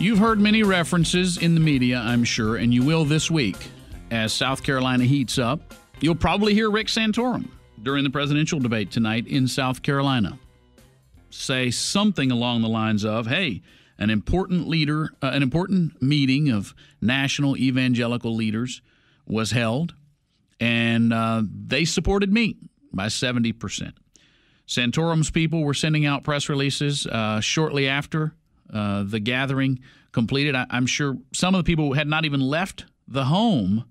You've heard many references in the media, I'm sure, and you will this week. As South Carolina heats up, you'll probably hear Rick Santorum during the presidential debate tonight in South Carolina say something along the lines of, hey, an important meeting of national evangelical leaders was held, and they supported me by 70%. Santorum's people were sending out press releases shortly after the gathering completed. I'm sure some of the people had not even left the home,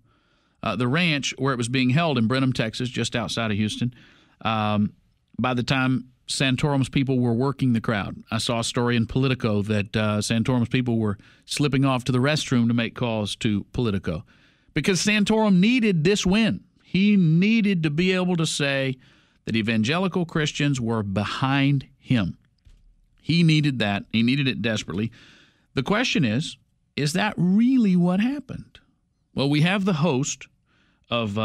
the ranch where it was being held in Brenham, Texas, just outside of Houston, by the time Santorum's people were working the crowd. I saw a story in Politico that Santorum's people were slipping off to the restroom to make calls to Politico because Santorum needed this win. He needed to be able to say that evangelical Christians were behind him. He needed that. He needed it desperately. The question is that really what happened? Well, we have the host of,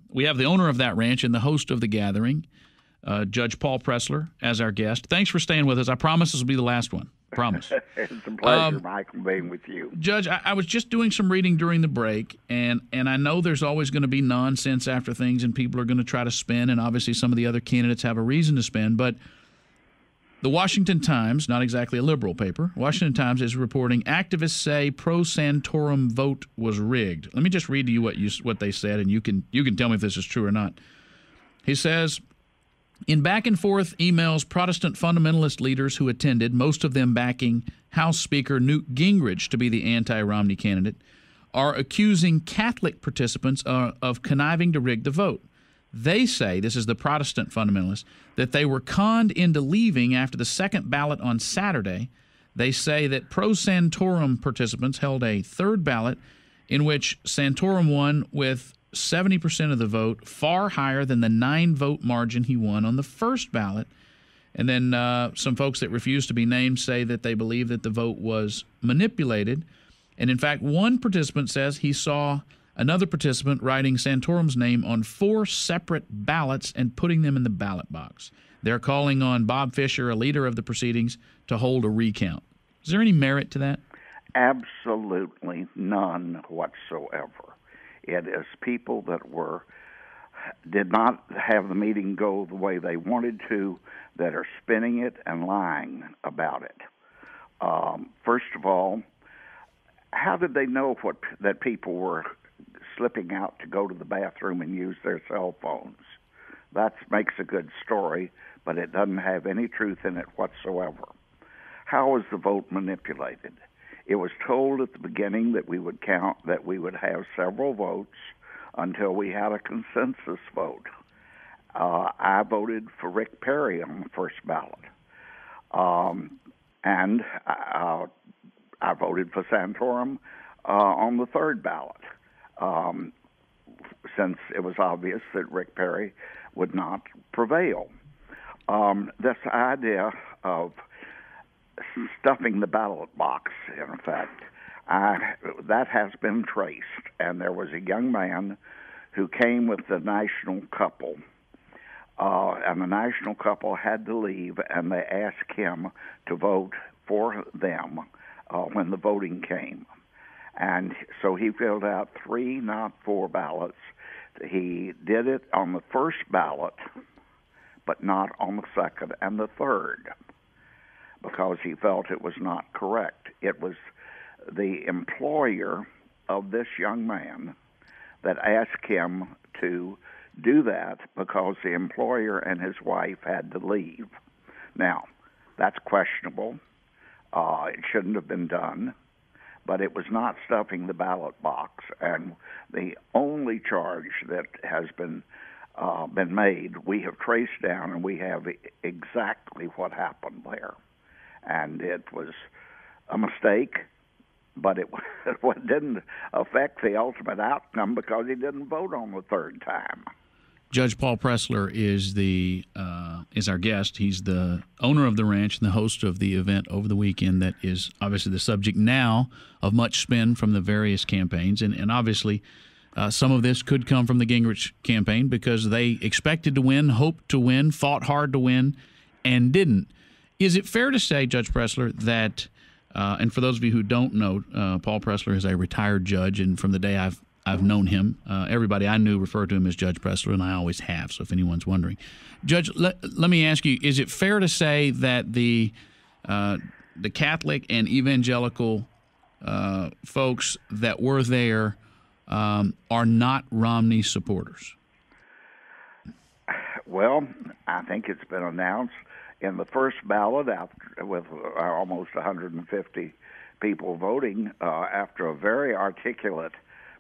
we have the owner of that ranch and the host of the gathering, Judge Paul Pressler, as our guest. Thanks for staying with us. I promise this will be the last one. Promise. It's a pleasure, Michael, being with you. Judge, I was just doing some reading during the break, and I know there's always going to be nonsense after things, and people are going to try to spin, and obviously some of the other candidates have a reason to spin, but the Washington Times, not exactly a liberal paper, Washington Times is reporting activists say pro-Santorum vote was rigged. Let me just read to you what they said, and you can tell me if this is true or not. He says, in back-and-forth emails, Protestant fundamentalist leaders who attended, most of them backing House Speaker Newt Gingrich to be the anti-Romney candidate, are accusing Catholic participants of conniving to rig the vote. They say, this is the Protestant fundamentalists, that they were conned into leaving after the second ballot on Saturday. They say that pro-Santorum participants held a third ballot in which Santorum won with 70% of the vote, far higher than the 9-vote margin he won on the first ballot. And then some folks that refuse to be named say that they believe that the vote was manipulated. And in fact, one participant says he saw another participant writing Santorum's name on 4 separate ballots and putting them in the ballot box. They're calling on Bob Fisher, a leader of the proceedings, to hold a recount. Is there any merit to that? Absolutely none whatsoever. It is people that did not have the meeting go the way they wanted to, that are spinning it and lying about it. First of all, how did they know that people were slipping out to go to the bathroom and use their cell phones? That makes a good story, but it doesn't have any truth in it whatsoever. How was the vote manipulated? It was told at the beginning that we would have several votes until we had a consensus vote. I voted for Rick Perry on the first ballot, and I voted for Santorum on the third ballot. Since it was obvious that Rick Perry would not prevail. This idea of stuffing the ballot box, in effect, that has been traced. And there was a young man who came with the national couple, and the national couple had to leave, and they asked him to vote for them when the voting came. And so he filled out 3, not 4 ballots. He did it on the first ballot, but not on the second and the third, because he felt it was not correct. It was the employer of this young man that asked him to do that because the employer and his wife had to leave. Now, that's questionable. It shouldn't have been done. But it was not stuffing the ballot box, and the only charge that has been made, we have traced down, and we have exactly what happened there. And it was a mistake, but it didn't affect the ultimate outcome because he didn't vote on the third time. Judge Paul Pressler is our guest. He's the owner of the ranch and the host of the event over the weekend that is obviously the subject now of much spin from the various campaigns. And obviously some of this could come from the Gingrich campaign because they expected to win, hoped to win, fought hard to win, and didn't. Is it fair to say, Judge Pressler, that And for those of you who don't know, Paul Pressler is a retired judge, and from the day I've known him, everybody I knew referred to him as Judge Pressler, and I always have, so if anyone's wondering. Judge, let me ask you, is it fair to say that the Catholic and evangelical folks that were there are not Romney supporters? Well, I think it's been announced in the first ballot, with almost 150 people voting, after a very articulate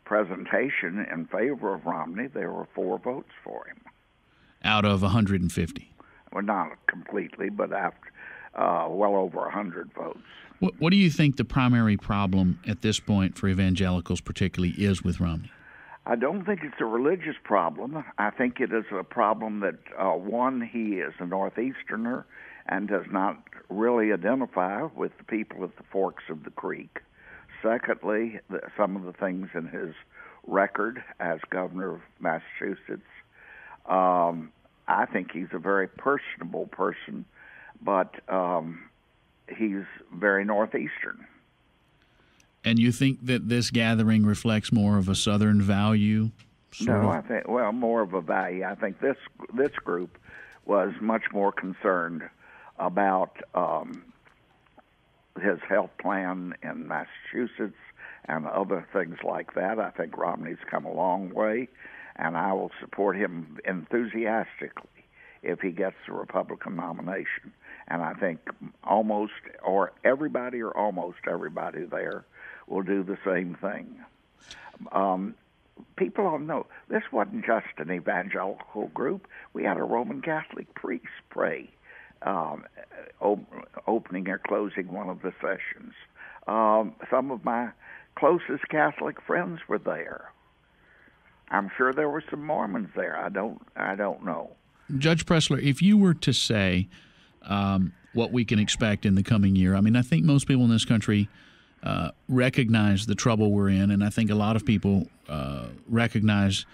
presentation in favor of Romney, there were 4 votes for him. Out of 150? Well, not completely, but after well over 100 votes. What do you think the primary problem at this point for evangelicals particularly is with Romney? I don't think it's a religious problem. I think it is a problem that, one, he is a Northeasterner and does not really identify with the people at the forks of the creek. Secondly, some of the things in his record as governor of Massachusetts. I think he's a very personable person, but he's very Northeastern. And you think that this gathering reflects more of a Southern value? No, I think, well, more of a value. I think this group was much more concerned about his health plan in Massachusetts and other things like that. I think Romney's come a long way, and I will support him enthusiastically if he gets the Republican nomination. And I think almost everybody there will do the same thing. People don't know, this wasn't just an evangelical group. We had a Roman Catholic priest pray, opening or closing one of the sessions. Some of my closest Catholic friends were there. I'm sure there were some Mormons there. I don't know. Judge Pressler, if you were to say what we can expect in the coming year, I mean, I think most people in this country recognize the trouble we're in, and I think a lot of people recognize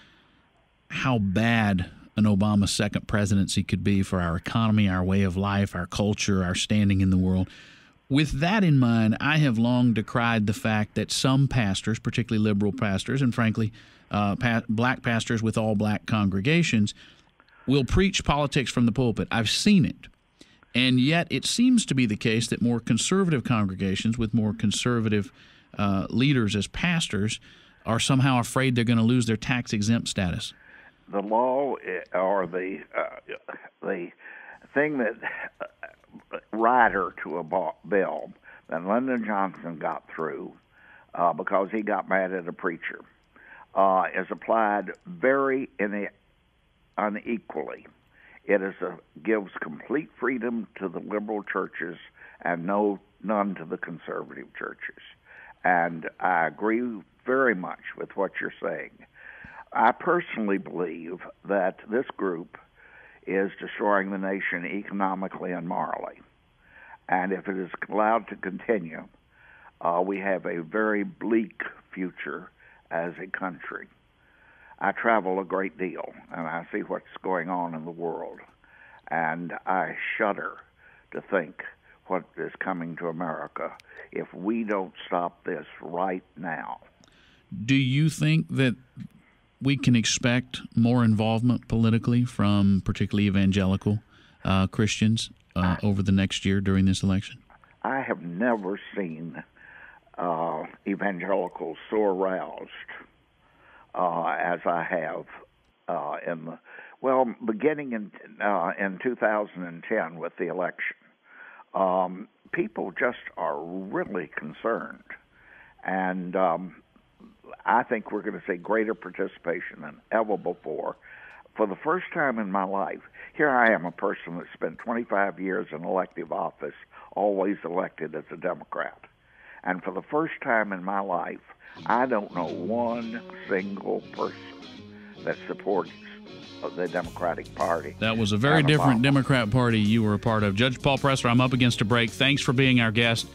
how bad an Obama second presidency could be for our economy, our way of life, our culture, our standing in the world. With that in mind, I have long decried the fact that some pastors, particularly liberal pastors, and frankly, black pastors with all black congregations, will preach politics from the pulpit. I've seen it. And yet it seems to be the case that more conservative congregations with more conservative leaders as pastors are somehow afraid they're going to lose their tax-exempt status. The law, or the thing that rider to a bill that Lyndon Johnson got through because he got mad at a preacher is applied very unequally. It gives complete freedom to the liberal churches and none to the conservative churches. And I agree very much with what you're saying. I personally believe that this group is destroying the nation economically and morally. And if it is allowed to continue, we have a very bleak future as a country. I travel a great deal, and I see what's going on in the world, and I shudder to think what is coming to America if we don't stop this right now. Do you think that we can expect more involvement politically from particularly evangelical Christians over the next year during this election? I have never seen evangelicals so aroused as I have beginning in 2010 with the election. People just are really concerned, and I think we're going to see greater participation than ever before. For the first time in my life, here I am, a person that spent 25 years in elective office, always elected as a Democrat. And for the first time in my life, I don't know one single person that supports the Democratic Party. That was a very different Democrat Party you were a part of. Judge Paul Pressler, I'm up against a break. Thanks for being our guest.